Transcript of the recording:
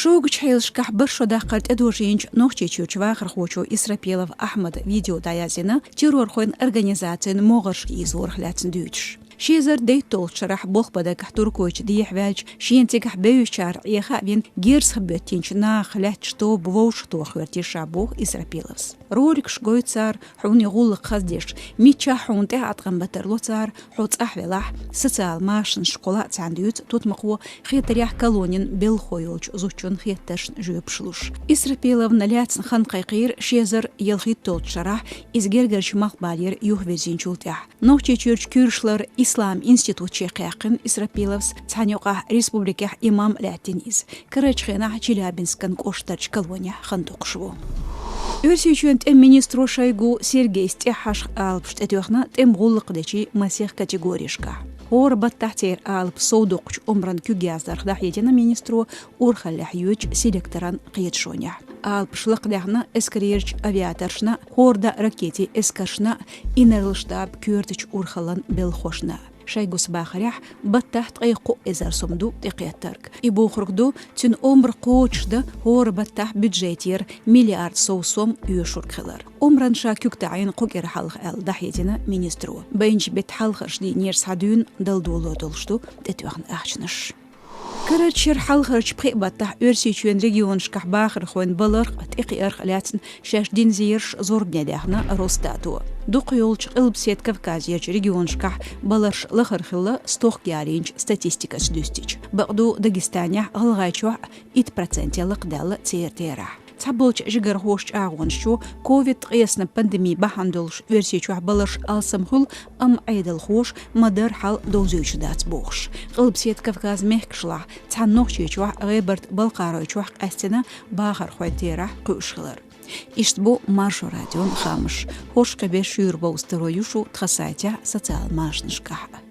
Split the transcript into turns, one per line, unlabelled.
شوق حيلشكح برشو داقلت ادوجينج نوخчи чучвахр хочу Исрапилов Ахмад видео даязина террор хойн организациян моғыршки изорхлятын дүйч. شيزر ديتول شرح بوخ بدك تركوش دي حواج شين تيكح بيوشار يخابين جيرس خبتينش ناخلات شتو بوش تو خورتي شابوخ إسرابيلوس رورك شقوي صار حوني غولق خزديش ميتشا حون تهات غنبتر صار حوت أحولاح سسال ماشن شقولات عنديوت توت مقوى خيطريح كالونين بالخويلج زوچون خيطرشن جوبشلوش إسرابيلوف نلاتن خان قيقير شيزر يلخي تول شرح إزجرجرش مقبالير يوهوزين شولتاح نوخчи чурч кюршлер Ислам институт чекяқин Исрапиловс цанёқа республика имам латиниз Карачхена Челябинскан коштач колония хантокшву Өрсүйчүнт министру Шойгу Сергей Стехаш алпшт этёхна темгуллык дечи масех категоришка Ор баттахтер алп соудокч умран күгяздар дахетена министру урхаллах юч селекторан кыйтшоня алпшлык дахна эскрирч авиаторшна хорда ракети эскашна инерлштаб кюртич урхалан белхошна Шайгус бахарях баттахт قيقو إزار سمدو تقيترك إبو خرقدو تن أمر قوچدا هور بаттах بيدجيتير مليارد سوم يوشور خلر أمران شاكيوك تعين قوكر حلق أل دحيتنا مينسترو بينج بيت حلقش دي نيرس حدون دلدولو دلشتو تتوخن أحشنش كرتشر حلقرش بخي بطح أرسيشون ريجيون شكح باخر خوين بلرق تقي أرخ لاتن شاش دين زيرش زور بنداخنا روستاتو دوقيولش قلبسيت كافكازيرش ريجيون شكح بلرش لخرخلا ستوخ جارينج ستاتيستيكاش دوستيج بقدو داغستانيا غلغايشوح 8% لقدال تيرتيراح تحبولش جگر هوش اغونشو كوفيد قيسنا بانديمي بحندلش ورسيشوح بلرش السمخل ام عيدل خوش مدار حال دوزيوش دات بوخش قلبسيت كافكاز مهكشلاح تحنوخشيشوح غيبرت بالقارويشوح قاستنا باخر خويتيراح قوشخلر إشتبو مارشو راديون خامش هوش كبير شير بوسترويوشو تخسايتيا ساتال ماشنشكاح